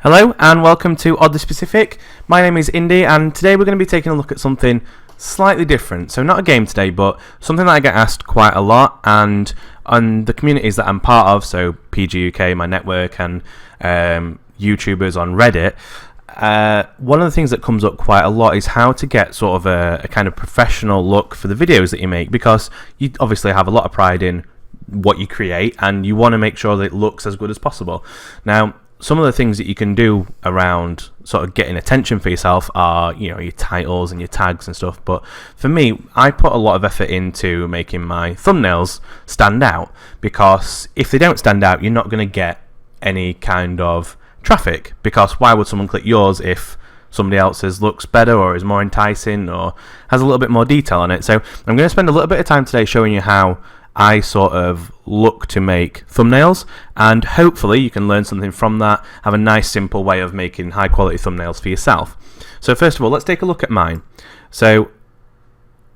Hello and welcome to Oddly Specific. My name is Indy and today we're going to be taking a look at something slightly different. So not a game today, but something that I get asked quite a lot, and on the communities that I'm part of, so PG UK, my network, and YouTubers on Reddit, one of the things that comes up quite a lot is how to get sort of a kind of professional look for the videos that you make, because you obviously have a lot of pride in what you create and you want to make sure that it looks as good as possible. Now, some of the things that you can do around sort of getting attention for yourself are, you know, your titles and your tags and stuff. But for me, I put a lot of effort into making my thumbnails stand out, because if they don't stand out, you're not going to get any kind of traffic, because why would someone click yours if somebody else's looks better or is more enticing or has a little bit more detail on it? So I'm going to spend a little bit of time today showing you how I sort of look to make thumbnails, and hopefully you can learn something from that, have a nice simple way of making high quality thumbnails for yourself. So first of all, let's take a look at mine. So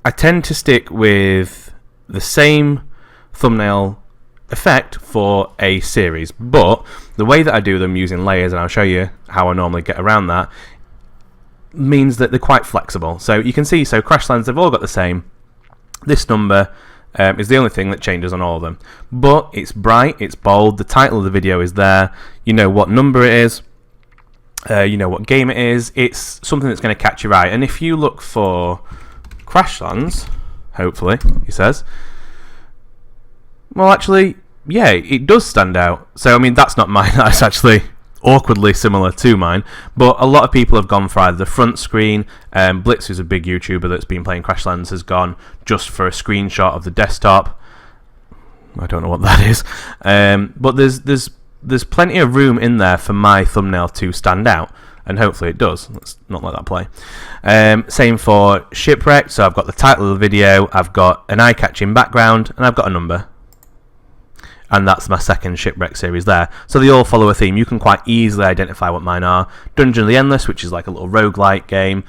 I tend to stick with the same thumbnail effect for a series, but the way that I do them using layers, and I'll show you how I normally get around that, means that they're quite flexible. So you can see, so Crashlands, they've all got the same. This number is the only thing that changes on all of them, but it's bright, it's bold, the title of the video is there, you know what number it is, you know what game it is, it's something that's going to catch your eye. And if you look for Crashlands, hopefully, he says, well actually, yeah, it does stand out. So I mean, that's not mine, that's actually awkwardly similar to mine, but a lot of people have gone for either the front screen. Blitz, who's a big YouTuber that's been playing Crashlands, has gone just for a screenshot of the desktop. I don't know what that is, but there's plenty of room in there for my thumbnail to stand out, and hopefully it does. Let's not let that play. Same for Shipwrecked. So I've got the title of the video, I've got an eye-catching background, and I've got a number. And that's my second Shipwreck series there. So they all follow a theme. You can quite easily identify what mine are. Dungeon of the Endless, which is like a little roguelike game.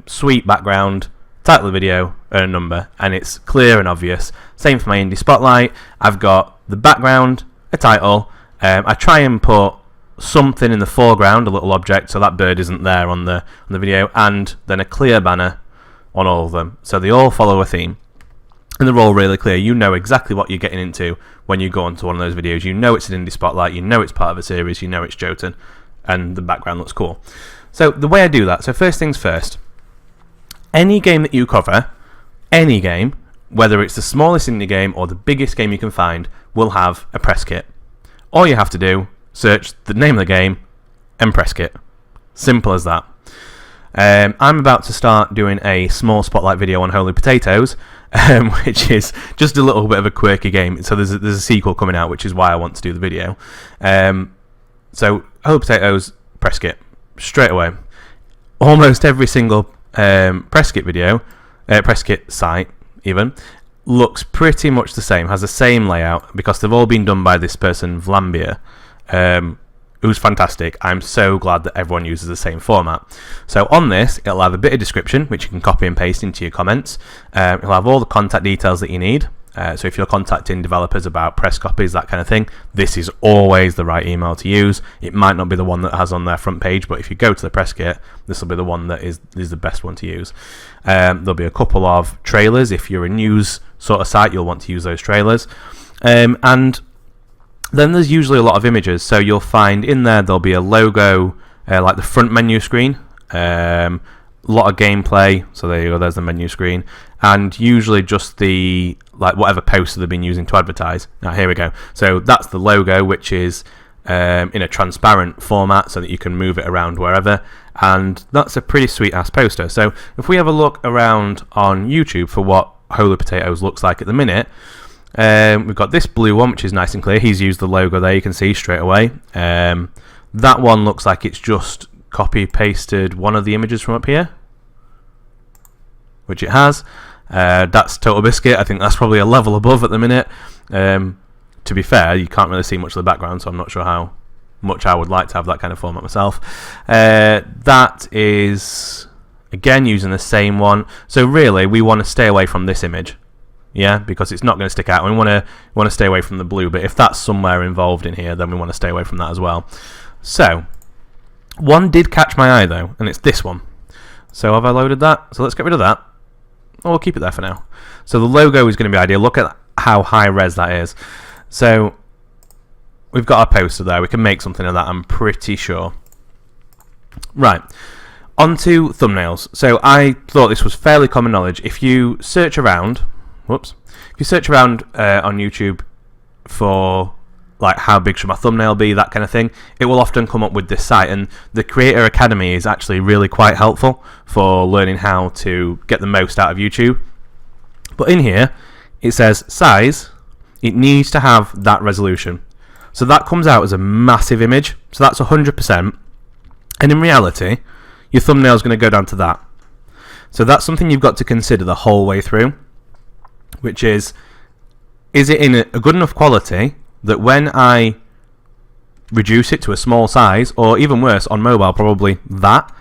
Sweet background, title of the video, and a number. And it's clear and obvious. Same for my Indie Spotlight. I've got the background, a title. I try and put something in the foreground, a little object, so that bird isn't there on the video. And then a clear banner on all of them. So they all follow a theme. And they're all really clear. You know exactly what you're getting into when you go onto one of those videos. You know it's an Indie Spotlight, you know it's part of a series, you know it's Jotun, and the background looks cool. So the way I do that, so first things first, any game that you cover, any game, whether it's the smallest indie game or the biggest game you can find, will have a press kit. All you have to do, search the name of the game and press kit. Simple as that. I'm about to start doing a small spotlight video on Holy Potatoes, which is just a little bit of a quirky game. So there's a sequel coming out, which is why I want to do the video. So Holy Potatoes, press kit, straight away. Almost every single press kit video, press kit site even, looks pretty much the same, has the same layout, because they've all been done by this person, Vlambeer, who's fantastic. I'm so glad that everyone uses the same format. So on this, it'll have a bit of description, which you can copy and paste into your comments. It'll have all the contact details that you need. So if you're contacting developers about press copies, that kind of thing, this is always the right email to use. It might not be the one that has on their front page, but if you go to the press kit, this will be the one that is the best one to use. There'll be a couple of trailers. If you're a news sort of site, you'll want to use those trailers. And then there's usually a lot of images, so you'll find in there there'll be a logo, like the front menu screen, a lot of gameplay, so there you go, there's the menu screen, and usually just the, like, whatever poster they've been using to advertise. Now here we go, so that's the logo, which is in a transparent format so that you can move it around wherever, and that's a pretty sweet ass poster. So if we have a look around on YouTube for what Holy Potatoes looks like at the minute, we've got this blue one, which is nice and clear. He's used the logo there, you can see straight away. That one looks like it's just copy pasted one of the images from up here, which it has. That's Total Biscuit. I think that's probably a level above at the minute. To be fair, you can't really see much of the background, so I'm not sure how much I would like to have that kind of format myself. That is, again, using the same one. So really, we want to stay away from this image. Yeah, because it's not going to stick out. We want to stay away from the blue, but if that's somewhere involved in here, then we want to stay away from that as well. So One did catch my eye though, and it's this one. So have I loaded that? So let's get rid of that. Oh, we'll keep it there for now. So the logo is going to be ideal. Look at how high res that is. So we've got our poster there. We can make something of that, I'm pretty sure. Right. Onto thumbnails. So I thought this was fairly common knowledge. If you search around, on YouTube for like how big should my thumbnail be, that kind of thing, it will often come up with this site, and the Creator Academy is actually really quite helpful for learning how to get the most out of YouTube. But in here it says size, it needs to have that resolution. So that comes out as a massive image, so that's 100%, and in reality your thumbnail is going to go down to that. So that's something you've got to consider the whole way through, which is it in a good enough quality that when I reduce it to a small size, or even worse on mobile probably that,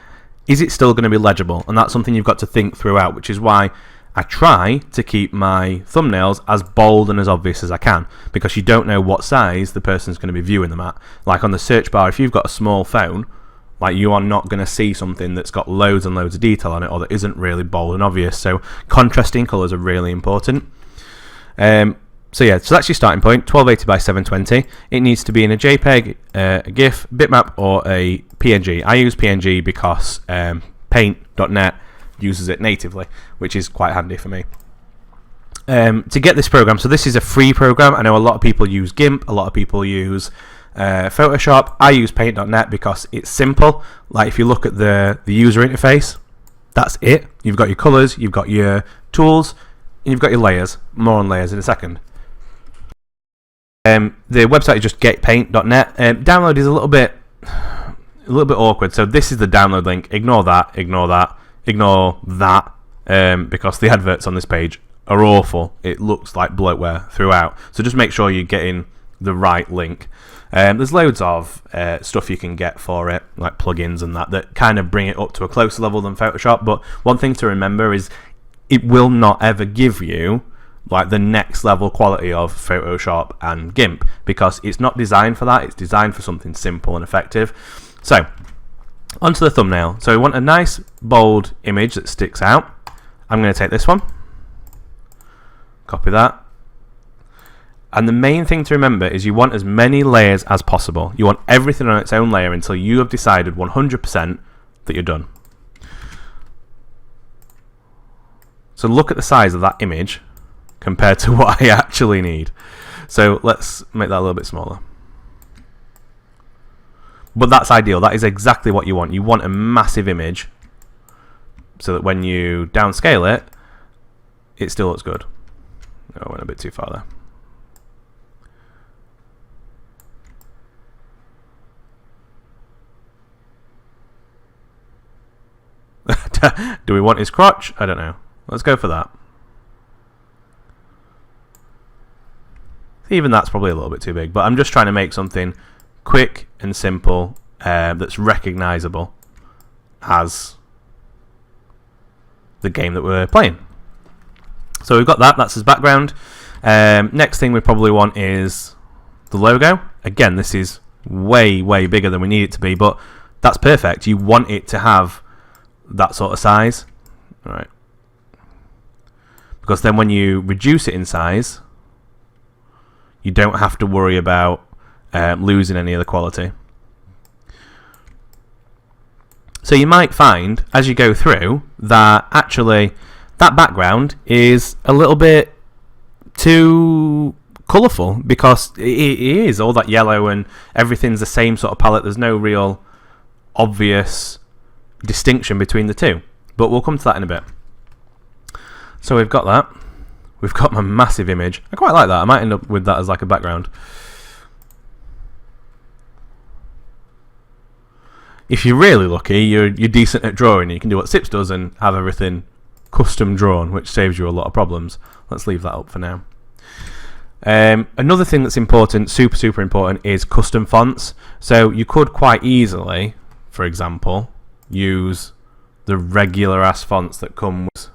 is it still going to be legible? And that's something you've got to think throughout, which is why I try to keep my thumbnails as bold and as obvious as I can, because you don't know what size the person's going to be viewing them at. Like on the search bar, if you've got a small phone, like you are not going to see something that's got loads and loads of detail on it, or that isn't really bold and obvious. So contrasting colours are really important. So yeah, so that's your starting point, 1280 by 720. It needs to be in a JPEG, a GIF, bitmap, or a PNG. I use PNG because Paint.net uses it natively, which is quite handy for me. To get this program, so this is a free program. I know a lot of people use GIMP, a lot of people use Photoshop. I use Paint.net because it's simple. Like if you look at the user interface, that's it. You've got your colors, you've got your tools, and you've got your layers. More on layers in a second. The website is just getpaint.net. Download is a little bit awkward. So this is the download link. Ignore that. Because the adverts on this page are awful. It looks like bloatware throughout. So just make sure you're getting the right link. There's loads of stuff you can get for it, like plugins and that kind of bring it up to a closer level than Photoshop. But one thing to remember is it will not ever give you like the next level quality of Photoshop and GIMP, because it's not designed for that. It's designed for something simple and effective. So onto the thumbnail. So we want a nice bold image that sticks out. I'm going to take this one, copy that, and the main thing to remember is you want as many layers as possible. You want everything on its own layer until you have decided 100% that you're done. So look at the size of that image compared to what I actually need. So let's make that a little bit smaller. But that's ideal. That is exactly what you want. You want a massive image so that when you downscale it, it still looks good. Oh, I went a bit too far there. Do we want his crotch? I don't know. Let's go for that. Even that's probably a little bit too big, but I'm just trying to make something quick and simple that's recognizable as the game that we're playing. So we've got that. That's his background. Next thing we probably want is the logo. Again, this is way bigger than we need it to be, but that's perfect. You want it to have that sort of size. All right. Because then when you reduce it in size, you don't have to worry about losing any of the quality. So you might find as you go through that actually that background is a little bit too colourful, because it is all that yellow and everything's the same sort of palette. There's no real obvious distinction between the two, but we'll come to that in a bit. So we've got that. We've got my massive image. I quite like that. I might end up with that as like a background. If you're really lucky, you're decent at drawing. You can do what Sips does and have everything custom drawn, which saves you a lot of problems. Let's leave that up for now. Another thing that's important, super important, is custom fonts. So you could quite easily, for example, use the regular ass fonts that come with,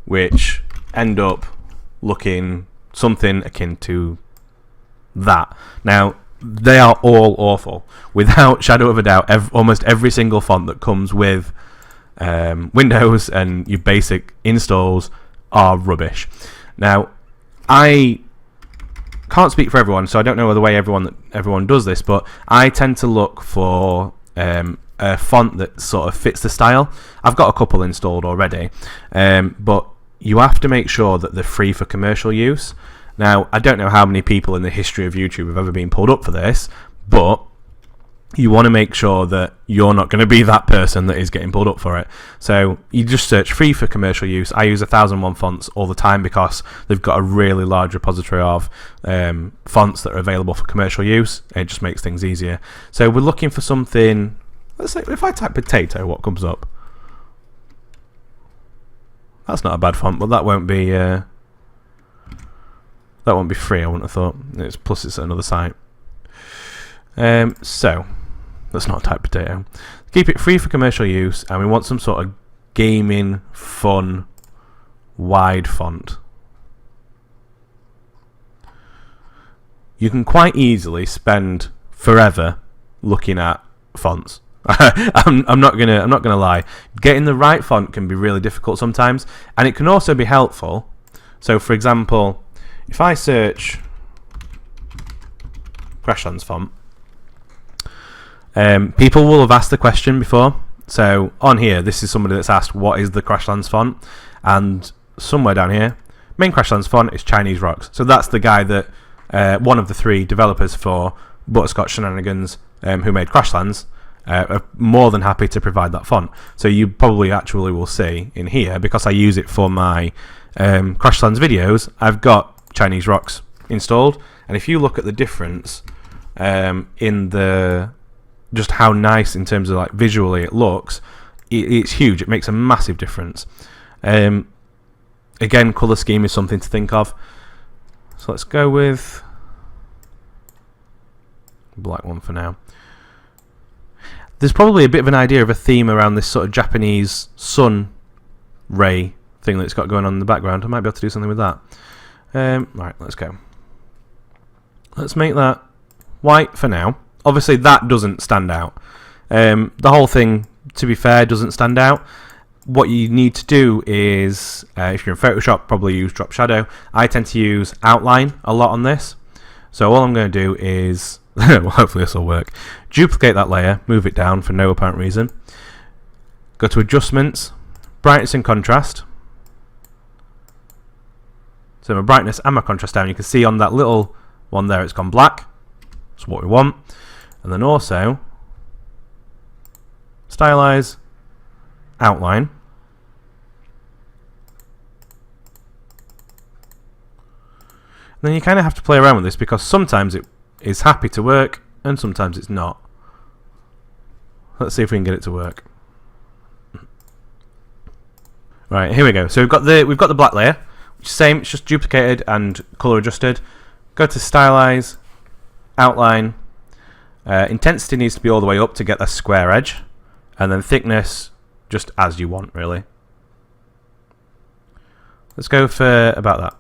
which end up looking something akin to that. Now, they are all awful, without shadow of a doubt. Almost every single font that comes with Windows and your basic installs are rubbish. Now, I can't speak for everyone, so I don't know the way everyone does this, but I tend to look for a font that sort of fits the style. I've got a couple installed already, but you have to make sure that they're free for commercial use. Now, I don't know how many people in the history of YouTube have ever been pulled up for this, but you want to make sure that you're not going to be that person that is getting pulled up for it. So you just search free for commercial use. I use 1001 fonts all the time because they've got a really large repository of fonts that are available for commercial use. It just makes things easier. So we're looking for something. Let's say if I type potato, what comes up? That's not a bad font, but that won't be free. I wouldn't have thought. Plus it's another site. So let's not type potato. Keep it free for commercial use, and we want some sort of gaming, fun, wide font. You can quite easily spend forever looking at fonts. I'm not gonna lie. Getting the right font can be really difficult sometimes, and it can also be helpful. So, for example, if I search Crashlands font, people will have asked the question before. So on here, this is somebody that's asked, what is the Crashlands font? And somewhere down here, main Crashlands font is Chinese Rocks. So that's the guy that one of the 3 developers for Butterscotch Shenanigans, who made Crashlands, are more than happy to provide that font. So you probably actually will see in here, because I use it for my Crashlands videos, I've got Chinese Rocks installed. And if you look at the difference in the just how nice in terms of like visually it looks, it's huge. It makes a massive difference. Again, colour scheme is something to think of. So let's go with black one for now. There's probably a bit of an idea of a theme around this sort of Japanese sun ray thing that it's got going on in the background. I might be able to do something with that. Right, let's go. Let's make that white for now. Obviously, that doesn't stand out. The whole thing, to be fair, doesn't stand out. What you need to do is, if you're in Photoshop, probably use drop shadow. I tend to use outline a lot on this. So all I'm going to do is, well, hopefully this will work, duplicate that layer, move it down for no apparent reason. Go to Adjustments, Brightness and Contrast. So my brightness and my contrast down. You can see on that little one there, it's gone black. That's what we want. And then also stylize, outline. And then you kind of have to play around with this, because sometimes it is happy to work and sometimes it's not. Let's see if we can get it to work. Right, here we go. So we've got the black layer, which is same. It's just duplicated and color adjusted. Go to stylize, outline. Intensity needs to be all the way up to get that square edge, and then thickness just as you want, really. Let's go for about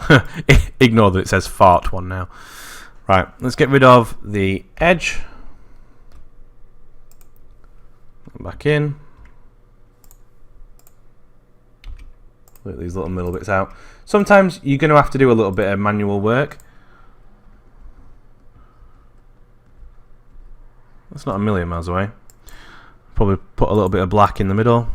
that. Ignore that it says fart one now. Right, let's get rid of the edge. Back in. Let these little middle bits out. Sometimes you're going to have to do a little bit of manual work. That's not a million miles away. Probably put a little bit of black in the middle.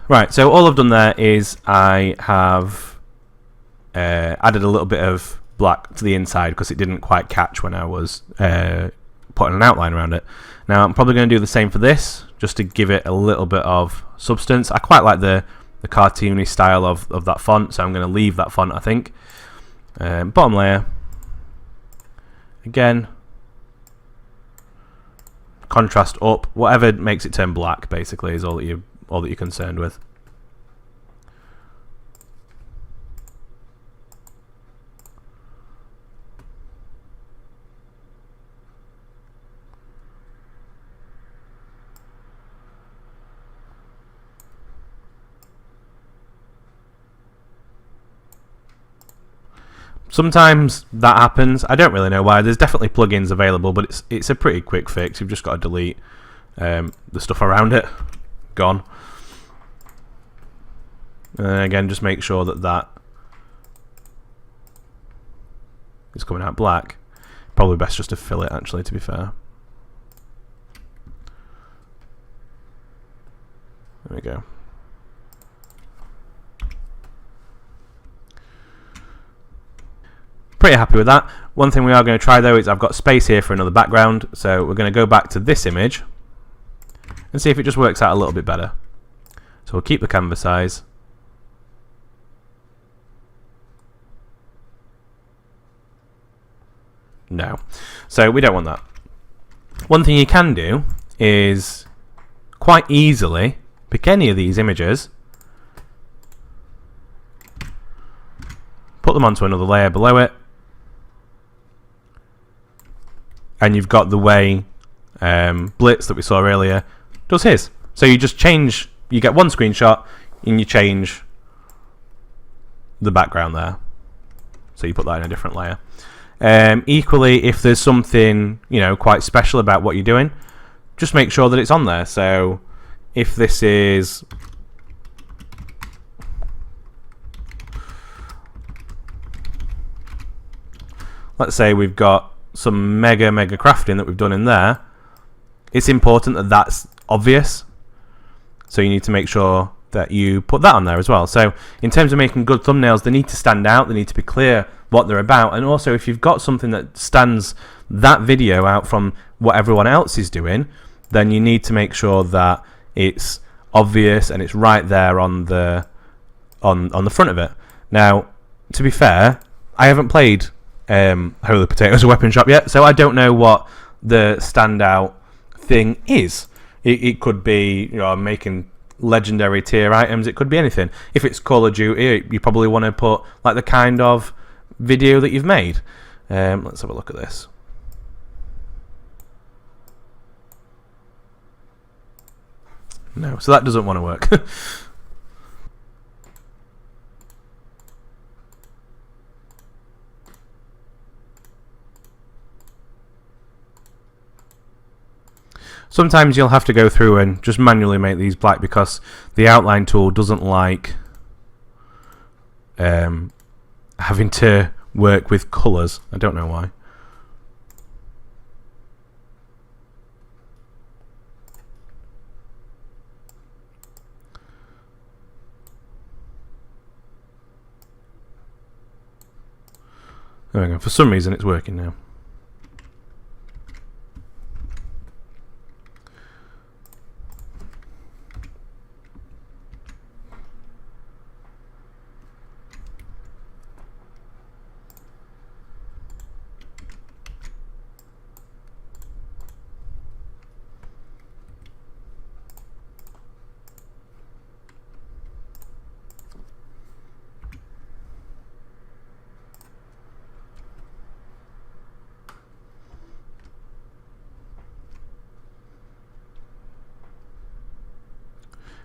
Right, so all I've done there is I have added a little bit of black to the inside because it didn't quite catch when I was putting an outline around it. Now I'm probably going to do the same for this, just to give it a little bit of substance. I quite like the cartoony style of that font, so I'm going to leave that font, I think. Bottom layer. Again, contrast up. Whatever makes it turn black, basically, is all that you're concerned with. Sometimes that happens. I don't really know why. There's definitely plugins available, but it's a pretty quick fix. You've just got to delete the stuff around it. Gone. And again, just make sure that is coming out black. Probably best just to fill it, actually, to be fair. There we go. Pretty happy with that. One thing we are going to try though is I've got space here for another background, so we're going to go back to this image and see if it just works out a little bit better. So we'll keep the canvas size. No. So we don't want that. One thing you can do is quite easily pick any of these images, put them onto another layer below it, and you've got the way Blitz that we saw earlier does his. So you just change, you get one screenshot and you change the background there. So you put that in a different layer. Equally, if there's something, you know, quite special about what you're doing, just make sure that it's on there. So if this is, let's say we've got some mega crafting that we've done in there, it's important that that's obvious. So you need to make sure that you put that on there as well. So in terms of making good thumbnails, they need to stand out, they need to be clear what they're about, and also if you've got something that stands that video out from what everyone else is doing, then you need to make sure that it's obvious and it's right there on the front of it. Now, to be fair, I haven't played Holy Potatoes a Weapon Shop yet, so I don't know what the standout thing is. It could be, you know, making legendary tier items, it could be anything. If it's Call of Duty, you probably want to put like the kind of video that you've made. Let's have a look at this. No, so that doesn't want to work. Sometimes you'll have to go through and just manually make these black because the outline tool doesn't like having to work with colours. I don't know why. There we go. For some reason it's working now.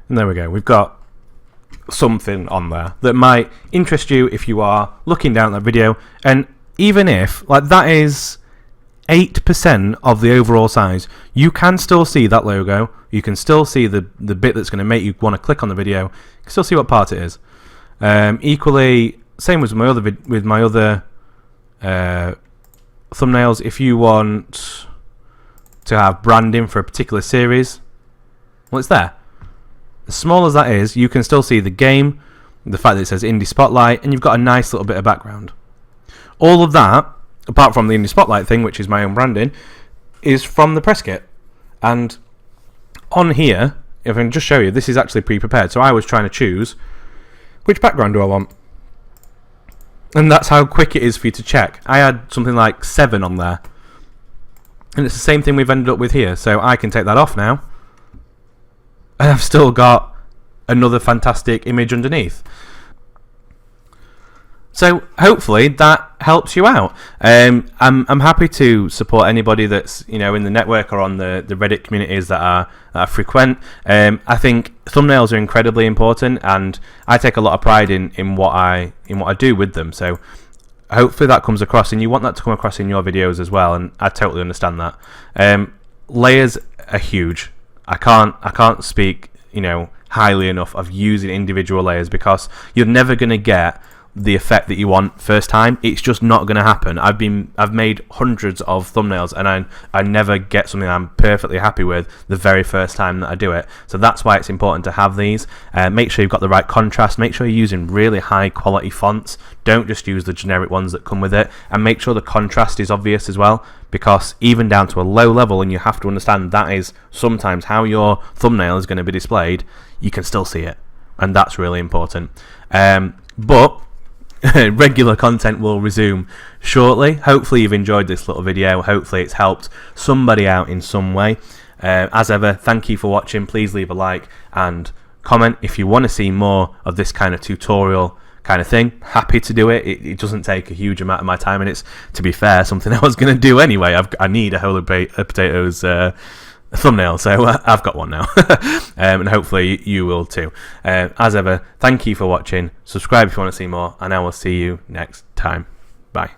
And there we go. We've got something on there that might interest you if you are looking down that video. And even if, like, that is 8% of the overall size, you can still see that logo. You can still see the bit that's going to make you want to click on the video. You can still see what part it is. Equally, same with my other thumbnails. If you want to have branding for a particular series, well, it's there. As small as that is, you can still see the game, the fact that it says Indie Spotlight, and you've got a nice little bit of background. All of that, apart from the Indie Spotlight thing, which is my own branding, is from the press kit. And on here, if I can just show you, this is actually pre-prepared. So I was trying to choose which background do I want. And that's how quick it is for you to check. I had something like 7 on there. And it's the same thing we've ended up with here. So I can take that off now. And I've still got another fantastic image underneath. So hopefully that helps you out. I'm happy to support anybody that's, you know, in the network or on the Reddit communities that are frequent. I think thumbnails are incredibly important, and I take a lot of pride in what I do with them. So hopefully that comes across, and you want that to come across in your videos as well, and I totally understand that. Layers are huge. I can't speak, highly enough of using individual layers, because you're never going to get the effect that you want first time. It's just not going to happen. I've made hundreds of thumbnails, and I never get something I'm perfectly happy with the very first time that I do it. So that's why it's important to have these. Make sure you've got the right contrast. Make sure you're using really high quality fonts. Don't just use the generic ones that come with it, and make sure the contrast is obvious as well, because even down to a low level, and you have to understand that is sometimes how your thumbnail is going to be displayed, you can still see it, and that's really important. But regular content will resume shortly. Hopefully you've enjoyed this little video. Hopefully it's helped somebody out in some way. As ever, thank you for watching. Please leave a like and comment if you want to see more of this kind of tutorial kind of thing. Happy to do it. It doesn't take a huge amount of my time, and it's, to be fair, something I was going to do anyway. I need a whole of potatoes thumbnail, so I've got one now. And hopefully you will too. As ever, thank you for watching. Subscribe if you want to see more, and I will see you next time. Bye.